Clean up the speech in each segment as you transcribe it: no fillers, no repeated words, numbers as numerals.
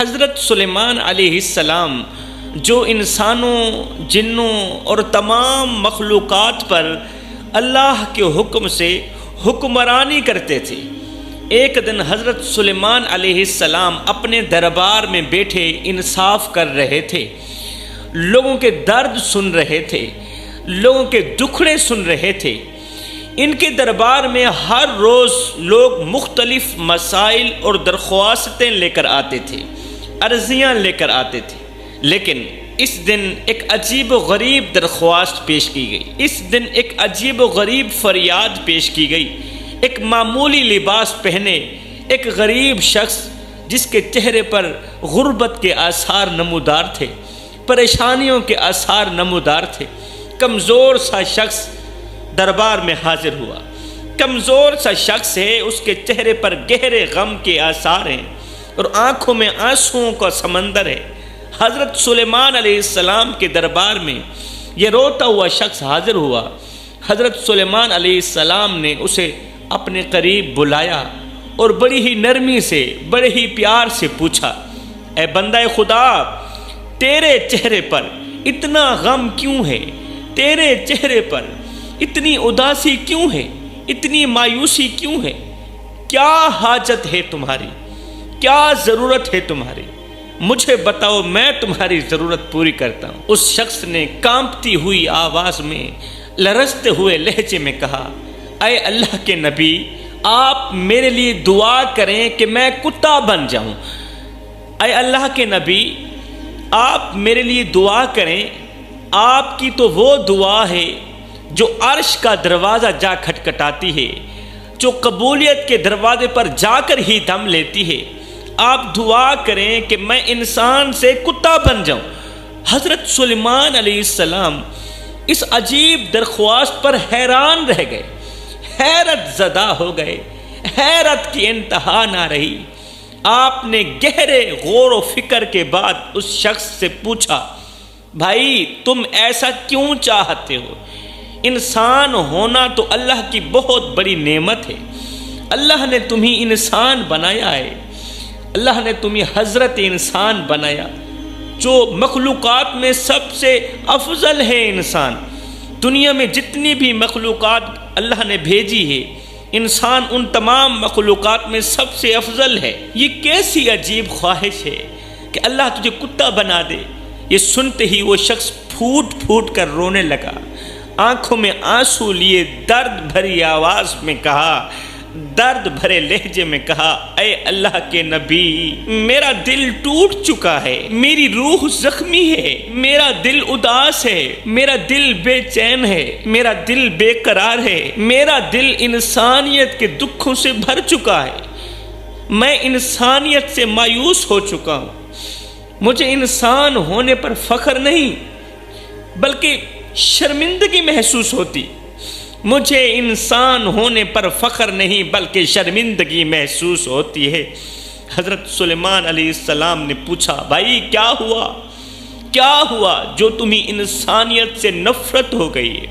حضرت سلیمان علیہ السلام جو انسانوں، جنوں اور تمام مخلوقات پر اللہ کے حکم سے حکمرانی کرتے تھے، ایک دن حضرت سلیمان علیہ السلام اپنے دربار میں بیٹھے انصاف کر رہے تھے، لوگوں کے درد سن رہے تھے، لوگوں کے دکھڑے سن رہے تھے۔ ان کے دربار میں ہر روز لوگ مختلف مسائل اور درخواستیں لے کر آتے تھے، عرضیاں لے کر آتے تھے، لیکن اس دن ایک عجیب و غریب درخواست پیش کی گئی، اس دن ایک عجیب و غریب فریاد پیش کی گئی۔ ایک معمولی لباس پہنے ایک غریب شخص جس کے چہرے پر غربت کے آثار نمودار تھے، پریشانیوں کے آثار نمودار تھے، کمزور سا شخص دربار میں حاضر ہوا۔ کمزور سا شخص ہے، اس کے چہرے پر گہرے غم کے آثار ہیں اور آنکھوں میں آنسوؤں کا سمندر ہے۔ حضرت سلیمان علیہ السلام کے دربار میں یہ روتا ہوا شخص حاضر ہوا۔ حضرت سلیمان علیہ السلام نے اسے اپنے قریب بلایا اور بڑی ہی نرمی سے، بڑے ہی پیار سے پوچھا، اے بندہ خدا، تیرے چہرے پر اتنا غم کیوں ہے؟ تیرے چہرے پر اتنی اداسی کیوں ہے؟ اتنی مایوسی کیوں ہے؟ کیا حاجت ہے تمہاری؟ کیا ضرورت ہے تمہاری؟ مجھے بتاؤ، میں تمہاری ضرورت پوری کرتا ہوں۔ اس شخص نے کانپتی ہوئی آواز میں، لرزتے ہوئے لہجے میں کہا، اے اللہ کے نبی، آپ میرے لیے دعا کریں کہ میں کتا بن جاؤں۔ اے اللہ کے نبی، آپ میرے لیے دعا کریں۔ آپ کی تو وہ دعا ہے جو عرش کا دروازہ جا کھٹکھٹاتی ہے، جو قبولیت کے دروازے پر جا کر ہی دم لیتی ہے۔ آپ دعا کریں کہ میں انسان سے کتا بن جاؤں۔ حضرت سلیمان علیہ السلام اس عجیب درخواست پر حیران رہ گئے، حیرت زدہ ہو گئے، حیرت کی انتہا نہ رہی۔ آپ نے گہرے غور و فکر کے بعد اس شخص سے پوچھا، بھائی تم ایسا کیوں چاہتے ہو؟ انسان ہونا تو اللہ کی بہت بڑی نعمت ہے۔ اللہ نے تمہیں انسان بنایا ہے، اللہ نے تمہیں حضرت انسان بنایا، جو مخلوقات میں سب سے افضل ہے۔ انسان دنیا میں جتنی بھی مخلوقات اللہ نے بھیجی ہے، انسان ان تمام مخلوقات میں سب سے افضل ہے۔ یہ کیسی عجیب خواہش ہے کہ اللہ تجھے کتا بنا دے۔ یہ سنتے ہی وہ شخص پھوٹ پھوٹ کر رونے لگا، آنکھوں میں آنسو لیے درد بھری آواز میں کہا، درد بھرے لہجے میں کہا، اے اللہ کے نبی، میرا دل ٹوٹ چکا ہے، میری روح زخمی ہے، میرا دل اداس ہے، میرا دل بے چین ہے، میرا دل بے قرار ہے، میرا دل انسانیت کے دکھوں سے بھر چکا ہے، میں انسانیت سے مایوس ہو چکا ہوں۔ مجھے انسان ہونے پر فخر نہیں بلکہ شرمندگی محسوس ہوتی۔ مجھے انسان ہونے پر فخر نہیں بلکہ شرمندگی محسوس ہوتی ہے۔ حضرت سلیمان علیہ السلام نے پوچھا، بھائی کیا ہوا؟ کیا ہوا جو تمہیں انسانیت سے نفرت ہو گئی ہے؟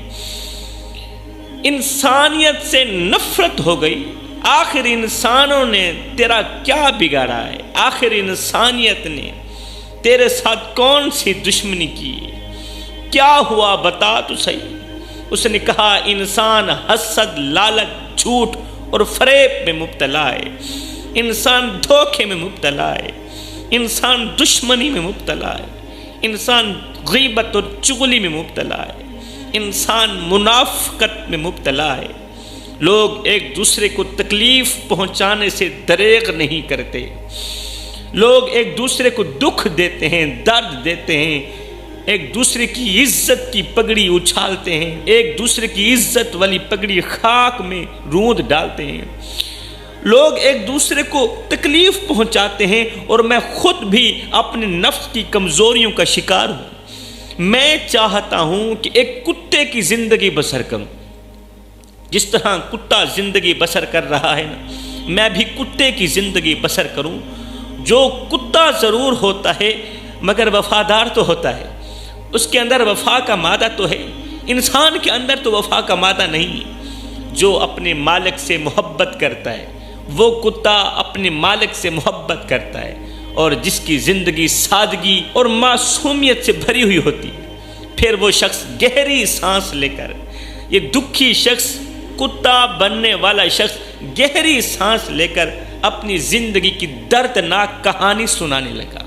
انسانیت سے نفرت ہو گئی؟ آخر انسانوں نے تیرا کیا بگاڑا ہے؟ آخر انسانیت نے تیرے ساتھ کون سی دشمنی کی؟ کیا ہوا بتا تو صحیح۔ اس نے کہا، انسان حسد، لالچ، جھوٹ اور فریب میں مبتلا ہے، انسان دھوکے میں مبتلا ہے، انسان دشمنی میں مبتلا ہے، انسان غیبت اور چغلی میں مبتلا ہے، انسان منافقت میں مبتلا ہے۔ لوگ ایک دوسرے کو تکلیف پہنچانے سے دریغ نہیں کرتے، لوگ ایک دوسرے کو دکھ دیتے ہیں، درد دیتے ہیں، ایک دوسرے کی عزت کی پگڑی اچھالتے ہیں، ایک دوسرے کی عزت والی پگڑی خاک میں روند ڈالتے ہیں۔ لوگ ایک دوسرے کو تکلیف پہنچاتے ہیں اور میں خود بھی اپنے نفس کی کمزوریوں کا شکار ہوں۔ میں چاہتا ہوں کہ ایک کتے کی زندگی بسر کروں، جس طرح کتا زندگی بسر کر رہا ہے نا، میں بھی کتے کی زندگی بسر کروں۔ جو کتا ضرور ہوتا ہے مگر وفادار تو ہوتا ہے، اس کے اندر وفا کا مادہ تو ہے، انسان کے اندر تو وفا کا مادہ نہیں ہے۔ جو اپنے مالک سے محبت کرتا ہے، وہ کتا اپنے مالک سے محبت کرتا ہے، اور جس کی زندگی سادگی اور معصومیت سے بھری ہوئی ہوتی ہے، پھر وہ شخص گہری سانس لے کر، یہ دکھی شخص، کتا بننے والا شخص گہری سانس لے کر اپنی زندگی کی دردناک کہانی سنانے لگا۔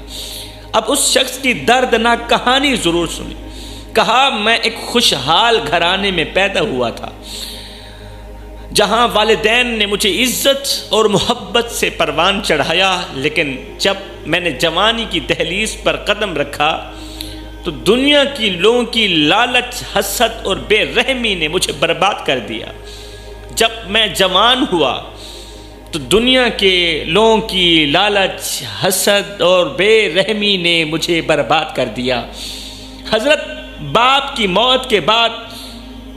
اب اس شخص کی دردناک کہانی ضرور سنی۔ کہا، میں ایک خوشحال گھرانے میں پیدا ہوا تھا، جہاں والدین نے مجھے عزت اور محبت سے پروان چڑھایا، لیکن جب میں نے جوانی کی دہلیز پر قدم رکھا تو دنیا کی لوگوں کی لالچ، حسد اور بے رحمی نے مجھے برباد کر دیا۔ جب میں جوان ہوا تو دنیا کے لوگوں کی لالچ، حسد اور بے رحمی نے مجھے برباد کر دیا۔ حضرت باپ کی موت کے بعد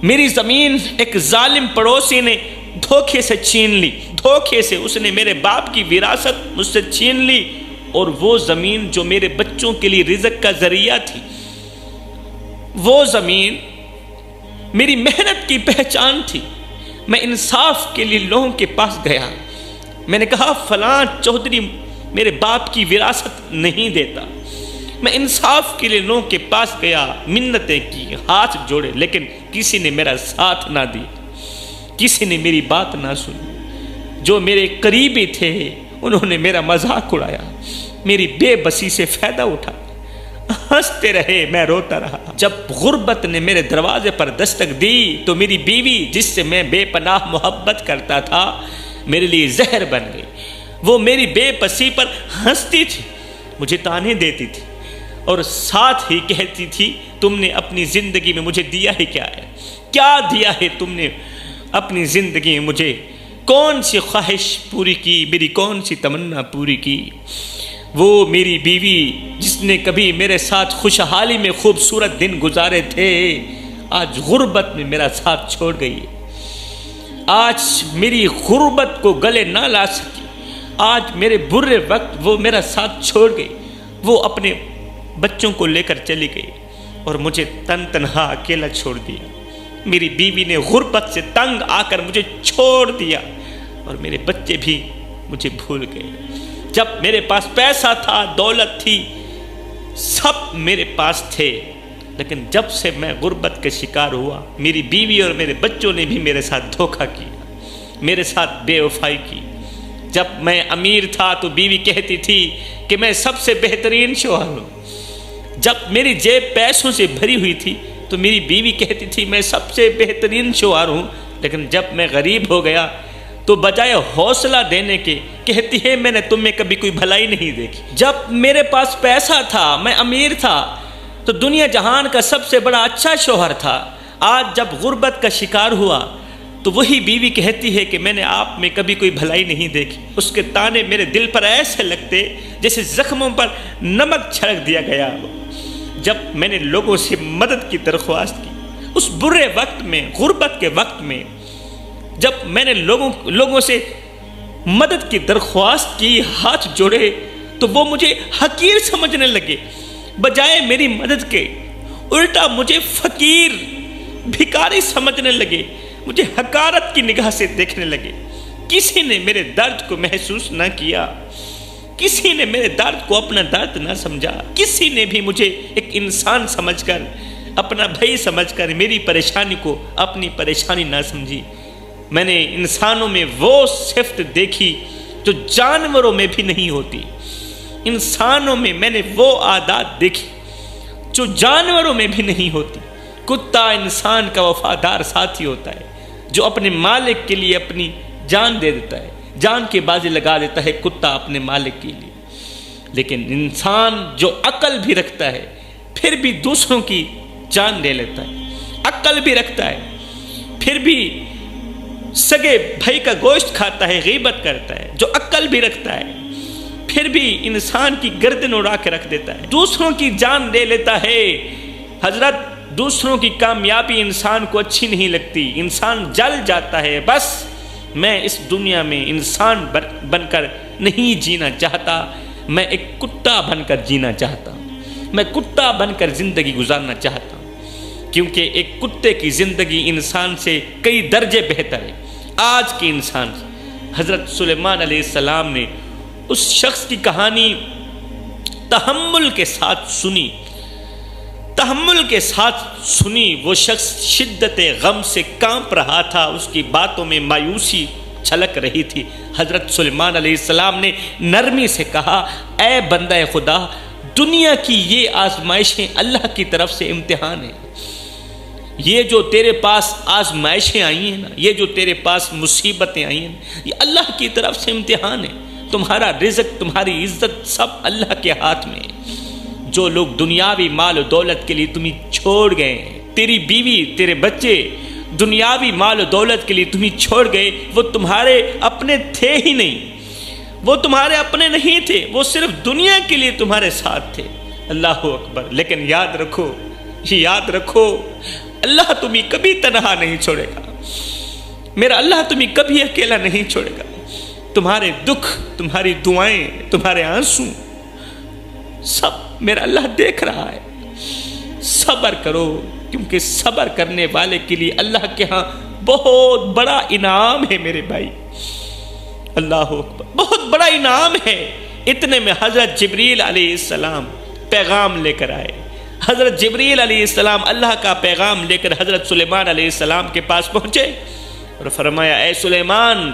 میری زمین ایک ظالم پڑوسی نے دھوکے سے چھین لی۔ دھوکے سے اس نے میرے باپ کی وراثت مجھ سے چھین لی، اور وہ زمین جو میرے بچوں کے لیے رزق کا ذریعہ تھی، وہ زمین میری محنت کی پہچان تھی۔ میں انصاف کے لیے لوگوں کے پاس گیا، میں نے کہا فلاں چودھری میرے باپ کی وراثت نہیں دیتا۔ میں انصاف کے لیے لوگوں کے پاس گیا، منتیں کی، ہاتھ جوڑے، لیکن کسی نے میرا ساتھ نہ دیا، کسی نے میری بات نہ سنی۔ جو میرے قریبی تھے انہوں نے میرا مذاق اڑایا، میری بے بسی سے فائدہ اٹھایا، ہنستے رہے، میں روتا رہا۔ جب غربت نے میرے دروازے پر دستک دی تو میری بیوی، جس سے میں بے پناہ محبت کرتا تھا، میرے لیے زہر بن گئی۔ وہ میری بے بسی پر ہنستی تھی، مجھے تانے دیتی تھی، اور ساتھ ہی کہتی تھی، تم نے اپنی زندگی میں مجھے دیا ہی کیا ہے؟ کیا دیا ہے تم نے اپنی زندگی میں مجھے؟ کون سی خواہش پوری کی؟ میری کون سی تمنا پوری کی؟ وہ میری بیوی جس نے کبھی میرے ساتھ خوشحالی میں خوبصورت دن گزارے تھے، آج غربت میں میرا ساتھ چھوڑ گئی۔ آج میری غربت کو گلے نہ لا سکی، آج میرے برے وقت وہ میرا ساتھ چھوڑ گئی۔ وہ اپنے بچوں کو لے کر چلی گئی اور مجھے تنہا اکیلا چھوڑ دیا۔ میری بیوی نے غربت سے تنگ آ کر مجھے چھوڑ دیا، اور میرے بچے بھی مجھے بھول گئے۔ جب میرے پاس پیسہ تھا، دولت تھی، سب میرے پاس تھے، لیکن جب سے میں غربت کے شکار ہوا، میری بیوی اور میرے بچوں نے بھی میرے ساتھ دھوکہ کیا، میرے ساتھ بے وفائی کی۔ جب میں امیر تھا تو بیوی کہتی تھی کہ میں سب سے بہترین شوہر ہوں۔ جب میری جیب پیسوں سے بھری ہوئی تھی تو میری بیوی کہتی تھی میں سب سے بہترین شوہر ہوں، لیکن جب میں غریب ہو گیا تو بجائے حوصلہ دینے کے کہتی ہے میں نے تم میں کبھی کوئی بھلائی نہیں دیکھی۔ جب میرے پاس پیسہ تھا، میں امیر تھا، تو دنیا جہان کا سب سے بڑا اچھا شوہر تھا۔ آج جب غربت کا شکار ہوا تو وہی بیوی کہتی ہے کہ میں نے آپ میں کبھی کوئی بھلائی نہیں دیکھی۔ اس کے تانے میرے دل پر ایسے لگتے جیسے زخموں پر نمک چھڑک دیا گیا ہو۔ جب میں نے لوگوں سے مدد کی درخواست کی، اس برے وقت میں، غربت کے وقت میں، جب میں نے لوگوں سے مدد کی درخواست کی، ہاتھ جوڑے، تو وہ مجھے حقیر سمجھنے لگے، بجائے میری مدد کے الٹا مجھے فقیر، بھکاری سمجھنے لگے، مجھے حقارت کی نگاہ سے دیکھنے لگے۔ کسی نے میرے درد کو محسوس نہ کیا، کسی نے میرے درد کو اپنا درد نہ سمجھا، کسی نے بھی مجھے ایک انسان سمجھ کر، اپنا بھائی سمجھ کر میری پریشانی کو اپنی پریشانی نہ سمجھی۔ میں نے انسانوں میں وہ صفت دیکھی جو جانوروں میں بھی نہیں ہوتی۔ انسانوں میں نے وہ عادات دیکھی جو جانوروں میں بھی نہیں ہوتی۔ کتا انسان کا وفادار ساتھی ہوتا ہے، جو اپنے مالک کے لیے اپنی جان دے دیتا ہے، جان کی بازی لگا دیتا ہے کتا اپنے مالک کے لیے۔ لیکن انسان جو عقل بھی رکھتا ہے پھر بھی دوسروں کی جان لے لیتا ہے، عقل بھی رکھتا ہے پھر بھی سگے بھائی کا گوشت کھاتا ہے، غیبت کرتا ہے۔ جو عقل بھی رکھتا ہے پھر بھی انسان کی گردن اڑا کے رکھ دیتا ہے، دوسروں کی جان لے لیتا ہے۔ حضرت، دوسروں کی کامیابی انسان کو اچھی نہیں لگتی، انسان جل جاتا ہے۔ بس میں اس دنیا میں انسان بن کر نہیں جینا چاہتا، میں ایک کتا بن کر جینا چاہتا ہوں، میں کتا بن کر زندگی گزارنا چاہتا ہوں، کیونکہ ایک کتے کی زندگی انسان سے کئی درجے بہتر ہے۔ آج کے انسان، حضرت سلیمان علیہ السلام نے اس شخص کی کہانی تحمل کے ساتھ سنی، تحمل کے ساتھ سنی۔ وہ شخص شدت غم سے کانپ رہا تھا، اس کی باتوں میں مایوسی چھلک رہی تھی۔ حضرت سلیمان علیہ السلام نے نرمی سے کہا، اے بندہ خدا، دنیا کی یہ آزمائشیں اللہ کی طرف سے امتحان ہیں۔ یہ جو تیرے پاس آزمائشیں آئی ہیں نا، یہ جو تیرے پاس مصیبتیں آئی ہیں، یہ اللہ کی طرف سے امتحان ہے۔ تمہارا رزق، تمہاری عزت سب اللہ کے ہاتھ میں ہے۔ جو لوگ دنیاوی مال و دولت کے لیے تمہیں چھوڑ گئے ہیں، تیری بیوی، تیرے بچے دنیاوی مال و دولت کے لیے تمہیں چھوڑ گئے، وہ تمہارے اپنے تھے ہی نہیں، وہ تمہارے اپنے نہیں تھے، وہ صرف دنیا کے لیے تمہارے ساتھ تھے۔ اللہ اکبر۔ لیکن یاد رکھو، یاد رکھو، اللہ تمہیں کبھی تنہا نہیں چھوڑے گا۔ میرا اللہ تمہیں کبھی اکیلا نہیں چھوڑے گا۔ تمہارے دکھ، تمہاری دعائیں، تمہارے آنسو سب میرا اللہ دیکھ رہا ہے۔ صبر کرو، کیونکہ صبر کرنے والے کے لیے اللہ کے ہاں بہت بڑا انعام ہے میرے بھائی۔ اللہ اکبر، بہت بڑا انعام ہے۔ اتنے میں حضرت جبریل علیہ السلام پیغام لے کر آئے۔ حضرت جبریل علیہ السلام اللہ کا پیغام لے کر حضرت سلیمان علیہ السلام کے پاس پہنچے اور فرمایا، اے سلیمان،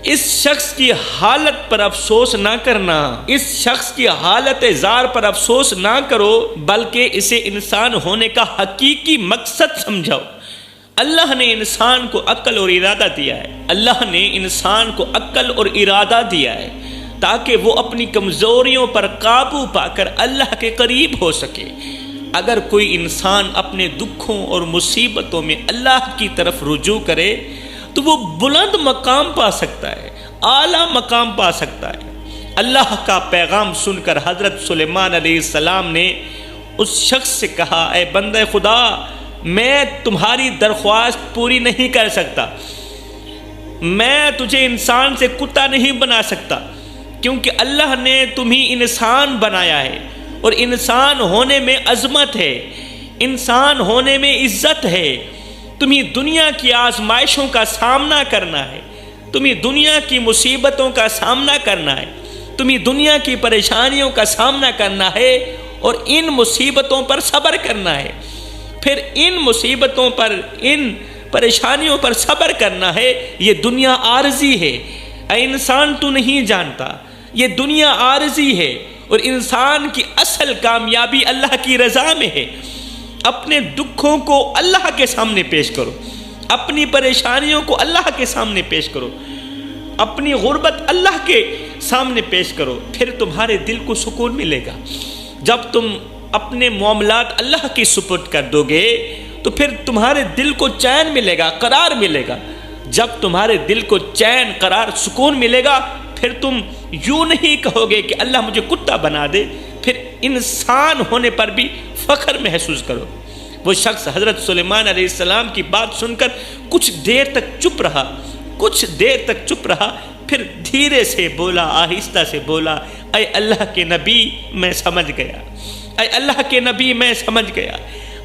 اس شخص کی حالت پر افسوس نہ کرنا، اس شخص کی حالت زار پر افسوس نہ کرو، بلکہ اسے انسان ہونے کا حقیقی مقصد سمجھاؤ۔ اللہ نے انسان کو عقل اور ارادہ دیا ہے، اللہ نے انسان کو عقل اور ارادہ دیا ہے تاکہ وہ اپنی کمزوریوں پر قابو پا کر اللہ کے قریب ہو سکے۔ اگر کوئی انسان اپنے دکھوں اور مصیبتوں میں اللہ کی طرف رجوع کرے تو وہ بلند مقام پا سکتا ہے، اعلیٰ مقام پا سکتا ہے۔ اللہ کا پیغام سن کر حضرت سلیمان علیہ السلام نے اس شخص سے کہا، اے بندہ خدا، میں تمہاری درخواست پوری نہیں کر سکتا، میں تجھے انسان سے کتا نہیں بنا سکتا، کیونکہ اللہ نے تمہیں انسان بنایا ہے، اور انسان ہونے میں عظمت ہے، انسان ہونے میں عزت ہے۔ تمہیں دنیا کی آزمائشوں کا سامنا کرنا ہے، تمہیں دنیا کی مصیبتوں کا سامنا کرنا ہے، تمہیں دنیا کی پریشانیوں کا سامنا کرنا ہے، اور ان مصیبتوں پر صبر کرنا ہے۔ پھر ان مصیبتوں پر، ان پریشانیوں پر صبر کرنا ہے۔ یہ دنیا عارضی ہے، اے انسان تو نہیں جانتا، یہ دنیا عارضی ہے، اور انسان کی اصل کامیابی اللہ کی رضا میں ہے۔ اپنے دکھوں کو اللہ کے سامنے پیش کرو، اپنی پریشانیوں کو اللہ کے سامنے پیش کرو، اپنی غربت اللہ کے سامنے پیش کرو، پھر تمہارے دل کو سکون ملے گا۔ جب تم اپنے معاملات اللہ کی سپرد کر دو گے تو پھر تمہارے دل کو چین ملے گا، قرار ملے گا۔ جب تمہارے دل کو چین، قرار، سکون ملے گا، پھر تم یوں نہیں کہو گے کہ اللہ مجھے کتا بنا دے، پھر انسان ہونے پر بھی فخر محسوس کرو۔ وہ شخص حضرت سلیمان علیہ السلام کی بات سن کر کچھ دیر تک چپ رہا، کچھ دیر تک چپ رہا، پھر دھیرے سے بولا، آہستہ سے بولا، اے اللہ کے نبی، میں سمجھ گیا، اے اللہ کے نبی، میں سمجھ گیا،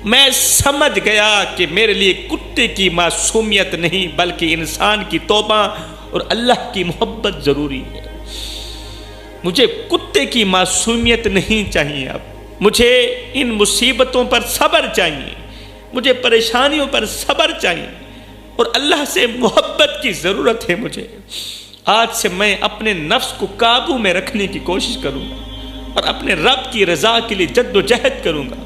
میں سمجھ گیا کہ میرے لیے کتے کی معصومیت نہیں بلکہ انسان کی توبہ اور اللہ کی محبت ضروری ہے۔ مجھے کتے کی معصومیت نہیں چاہیے، اب مجھے ان مصیبتوں پر صبر چاہیے، مجھے پریشانیوں پر صبر چاہیے، اور اللہ سے محبت کی ضرورت ہے مجھے۔ آج سے میں اپنے نفس کو قابو میں رکھنے کی کوشش کروں گا اور اپنے رب کی رضا کے لیے جد و جہد کروں گا۔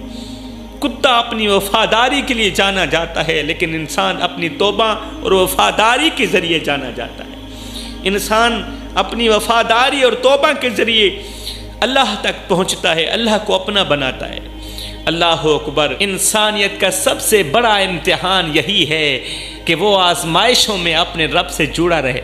کتا اپنی وفاداری کے لیے جانا جاتا ہے، لیکن انسان اپنی توبہ اور وفاداری کے ذریعے جانا جاتا ہے۔ انسان اپنی وفاداری اور توبہ کے ذریعے اللہ تک پہنچتا ہے، اللہ کو اپنا بناتا ہے۔ اللہ اکبر۔ انسانیت کا سب سے بڑا امتحان یہی ہے کہ وہ آزمائشوں میں اپنے رب سے جڑا رہے۔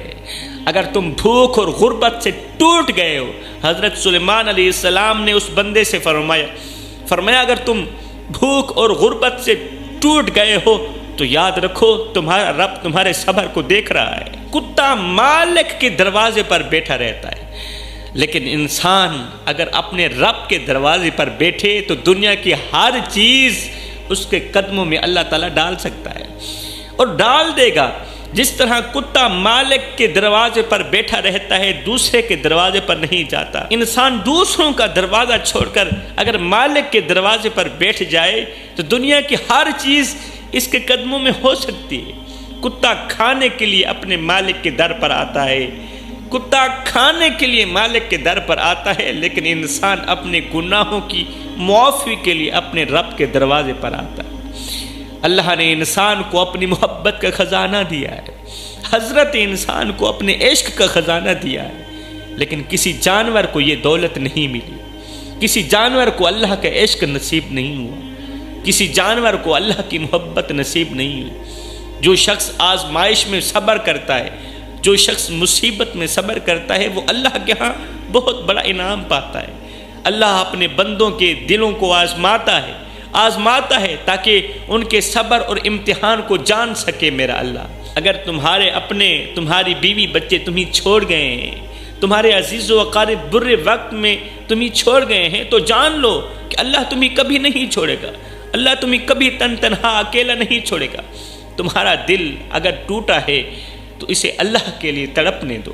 اگر تم بھوک اور غربت سے ٹوٹ گئے ہو، حضرت سلیمان علیہ السلام نے اس بندے سے فرمایا اگر تم بھوک اور غربت سے ٹوٹ گئے ہو تو یاد رکھو تمہارا رب تمہارے صبر کو دیکھ رہا ہے۔ کتا مالک کے دروازے پر بیٹھا رہتا ہے، لیکن انسان اگر اپنے رب کے دروازے پر بیٹھے تو دنیا کی ہر چیز اس کے قدموں میں اللہ تعالیٰ ڈال سکتا ہے اور ڈال دے گا۔ جس طرح کتا مالک کے دروازے پر بیٹھا رہتا ہے، دوسرے کے دروازے پر نہیں جاتا، انسان دوسروں کا دروازہ چھوڑ کر اگر مالک کے دروازے پر بیٹھ جائے تو دنیا کی ہر چیز اس کے قدموں میں ہو سکتی ہے۔ کتا کھانے کے لیے اپنے مالک کے در پر آتا ہے، کتا کھانے کے لیے مالک کے در پر آتا ہے، لیکن انسان اپنے گناہوں کی معافی کے لیے اپنے رب کے دروازے پر آتا ہے۔ اللہ نے انسان کو اپنی محبت کا خزانہ دیا ہے، حضرت انسان کو اپنے عشق کا خزانہ دیا ہے، لیکن کسی جانور کو یہ دولت نہیں ملی، کسی جانور کو اللہ کا عشق نصیب نہیں ہوا، کسی جانور کو اللہ کی محبت نصیب نہیں ہوئی۔ جو شخص آزمائش میں صبر کرتا ہے، جو شخص مصیبت میں صبر کرتا ہے، وہ اللہ کے ہاں بہت بڑا انعام پاتا ہے۔ اللہ اپنے بندوں کے دلوں کو آزماتا ہے تاکہ ان کے صبر اور امتحان کو جان سکے میرا اللہ۔ اگر تمہاری بیوی بچے تمہیں چھوڑ گئے ہیں، تمہارے عزیز و اقارب برے وقت میں تمہیں چھوڑ گئے ہیں، تو جان لو کہ اللہ تمہیں کبھی نہیں چھوڑے گا، اللہ تمہیں کبھی تنہا اکیلا نہیں چھوڑے گا۔ تمہارا دل اگر ٹوٹا ہے تو اسے اللہ کے لیے تڑپنے دو،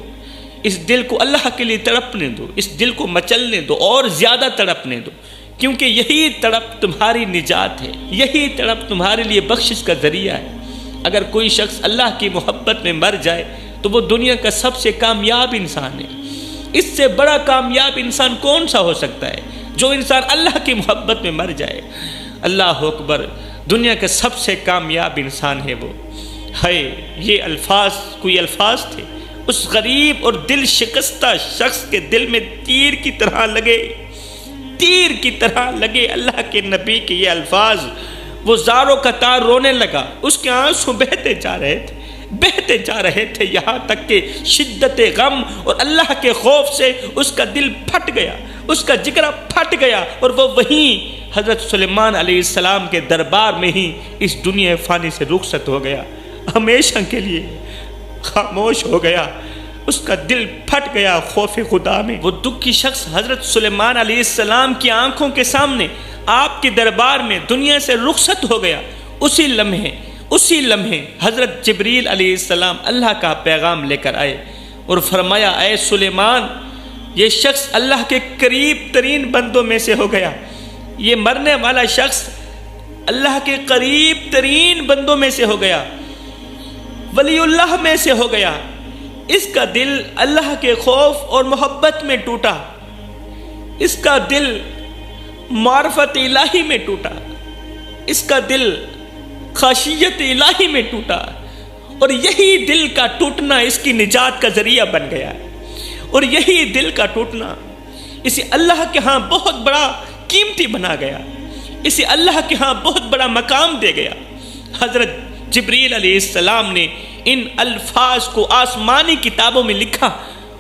اس دل کو اللہ کے لیے تڑپنے دو، اس دل کو مچلنے دو اور زیادہ تڑپنے دو، کیونکہ یہی تڑپ تمہاری نجات ہے، یہی تڑپ تمہارے لیے بخشش کا ذریعہ ہے۔ اگر کوئی شخص اللہ کی محبت میں مر جائے تو وہ دنیا کا سب سے کامیاب انسان ہے۔ اس سے بڑا کامیاب انسان کون سا ہو سکتا ہے؟ جو انسان اللہ کی محبت میں مر جائے۔ اللہ اکبر، دنیا کا سب سے کامیاب انسان ہے وہ ہے۔ یہ الفاظ کوئی الفاظ تھے اس غریب اور دل شکستہ شخص کے دل میں تیر کی طرح لگے اللہ کے نبی کے یہ الفاظ۔ وہ زاروں کا تار رونے لگا، اس کے آنسو بہتے جا رہے تھے یہاں تک کہ شدت غم اور اللہ کے خوف سے اس کا دل پھٹ گیا، اس کا جگر پھٹ گیا، اور وہ وہیں حضرت سلیمان علیہ السلام کے دربار میں ہی اس دنیا فانی سے رخصت ہو گیا، ہمیشہ کے لیے خاموش ہو گیا، اس کا دل پھٹ گیا خوف خدا میں۔ وہ دکھی شخص حضرت سلیمان علیہ السلام کی آنکھوں کے سامنے آپ کے دربار میں دنیا سے رخصت ہو گیا۔ اسی لمحے حضرت جبریل علیہ السلام اللہ کا پیغام لے کر آئے اور فرمایا، اے سلیمان، یہ شخص اللہ کے قریب ترین بندوں میں سے ہو گیا، یہ مرنے والا شخص اللہ کے قریب ترین بندوں میں سے ہو گیا، ولی اللہ میں سے ہو گیا۔ اس کا دل اللہ کے خوف اور محبت میں ٹوٹا، اس کا دل معرفت الہی میں ٹوٹا، اس کا دل خشیت الہی میں ٹوٹا، اور یہی دل کا ٹوٹنا اس کی نجات کا ذریعہ بن گیا ہے، اور یہی دل کا ٹوٹنا اسے اللہ کے ہاں بہت بڑا قیمتی بنا گیا، اسے اللہ کے ہاں بہت بڑا مقام دے گیا۔ حضرت جبریل علیہ السلام نے ان الفاظ کو آسمانی کتابوں میں لکھا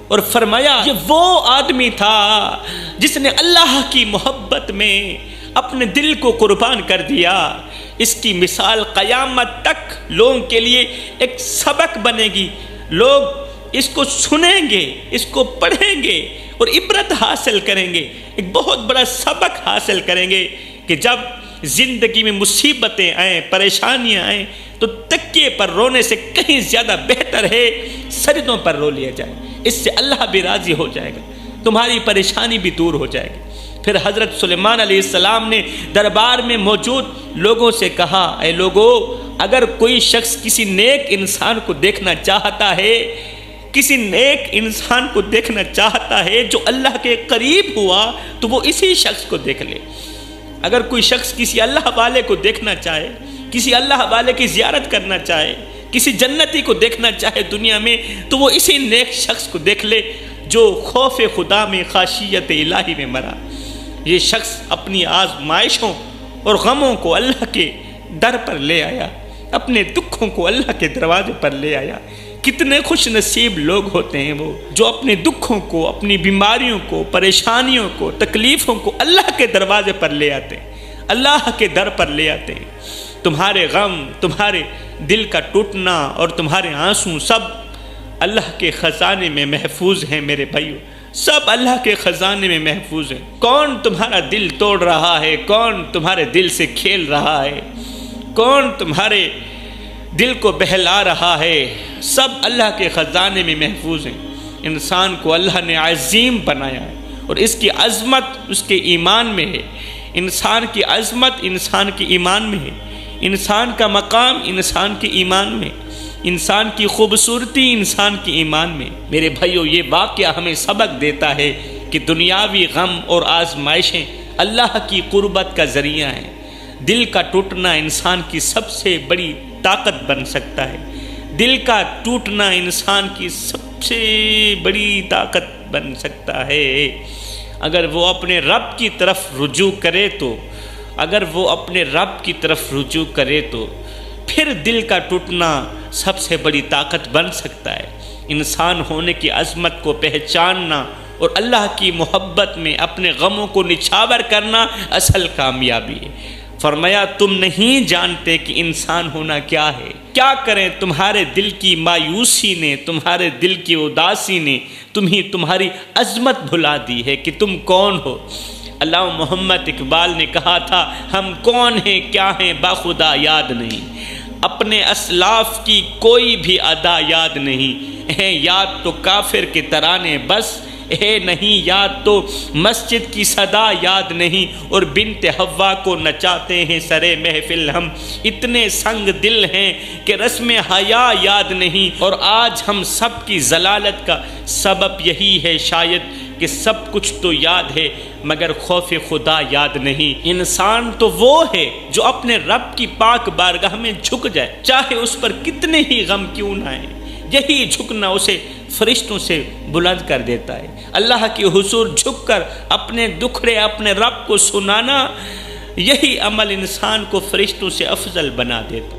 اور فرمایا، یہ وہ آدمی تھا جس نے اللہ کی محبت میں اپنے دل کو قربان کر دیا۔ اس کی مثال قیامت تک لوگوں کے لیے ایک سبق بنے گی، لوگ اس کو سنیں گے، اس کو پڑھیں گے اور عبرت حاصل کریں گے، ایک بہت بڑا سبق حاصل کریں گے کہ جب زندگی میں مصیبتیں آئیں، پریشانیاں آئیں، تو تکیے پر رونے سے کہیں زیادہ بہتر ہے سجدوں پر رو لیا جائے، اس سے اللہ بھی راضی ہو جائے گا، تمہاری پریشانی بھی دور ہو جائے گی۔ پھر حضرت سلیمان علیہ السلام نے دربار میں موجود لوگوں سے کہا، اے لوگو، اگر کوئی شخص کسی نیک انسان کو دیکھنا چاہتا ہے، کسی نیک انسان کو دیکھنا چاہتا ہے جو اللہ کے قریب ہوا، تو وہ اسی شخص کو دیکھ لے۔ اگر کوئی شخص کسی اللہ والے کو دیکھنا چاہے، کسی اللہ والے کی زیارت کرنا چاہے، کسی جنتی کو دیکھنا چاہے دنیا میں، تو وہ اسی نیک شخص کو دیکھ لے جو خوف خدا میں، خشیت الہی میں مرا۔ یہ شخص اپنی آزمائشوں اور غموں کو اللہ کے در پر لے آیا، اپنے دکھوں کو اللہ کے دروازے پر لے آیا۔ کتنے خوش نصیب لوگ ہوتے ہیں وہ جو اپنے دکھوں کو، اپنی بیماریوں کو، پریشانیوں کو، تکلیفوں کو اللہ کے دروازے پر لے آتے ہیں، اللہ کے در پر لے آتے ہیں۔ تمہارے غم، تمہارے دل کا ٹوٹنا اور تمہارے آنسو سب اللہ کے خزانے میں محفوظ ہیں میرے بھائیو، سب اللہ کے خزانے میں محفوظ ہیں۔ کون تمہارا دل توڑ رہا ہے، کون تمہارے دل سے کھیل رہا ہے، کون تمہارے دل کو بہلا رہا ہے، سب اللہ کے خزانے میں محفوظ ہیں۔ انسان کو اللہ نے عظیم بنایا ہے اور اس کی عظمت اس کے ایمان میں ہے۔ انسان کی عظمت انسان کے ایمان میں ہے، انسان کا مقام انسان کے ایمان میں، انسان کی خوبصورتی انسان کے ایمان میں۔ میرے بھائیو، یہ واقعہ ہمیں سبق دیتا ہے کہ دنیاوی غم اور آزمائشیں اللہ کی قربت کا ذریعہ ہیں۔ دل کا ٹوٹنا انسان کی سب سے بڑی طاقت بن سکتا ہے، دل کا ٹوٹنا انسان کی سب سے بڑی طاقت بن سکتا ہے۔ اگر وہ اپنے رب کی طرف رجوع کرے تو پھر دل کا ٹوٹنا سب سے بڑی طاقت بن سکتا ہے۔ انسان ہونے کی عظمت کو پہچاننا اور اللہ کی محبت میں اپنے غموں کو نچھاور کرنا اصل کامیابی ہے۔ فرمایا تم نہیں جانتے کہ انسان ہونا کیا ہے، کیا کریں تمہارے دل کی مایوسی نے، تمہارے دل کی اداسی نے تمہاری عظمت بھلا دی ہے کہ تم کون ہو۔ علامہ محمد اقبال نے کہا تھا، ہم کون ہیں کیا ہیں باخدا یاد نہیں، اپنے اسلاف کی کوئی بھی ادا یاد نہیں، ہیں یاد تو کافر کے ترانے بس، ہے نہیں یاد تو مسجد کی صدا یاد نہیں، اور بنت حوا کو نچاتے ہیں سرے محفل ہم، اتنے سنگ دل ہیں کہ رسم حیا یاد نہیں، اور آج ہم سب کی ضلالت کا سبب یہی ہے شاید کہ سب کچھ تو یاد ہے مگر خوف خدا یاد نہیں۔ انسان تو وہ ہے جو اپنے رب کی پاک بارگاہ میں جھک جائے، چاہے اس پر کتنے ہی غم کیوں نہ آئیں، یہی جھکنا اسے فرشتوں سے بلند کر دیتا ہے۔ اللہ کے حضور جھک کر اپنے دکھڑے اپنے رب کو سنانا، یہی عمل انسان کو فرشتوں سے افضل بنا دیتا ہے۔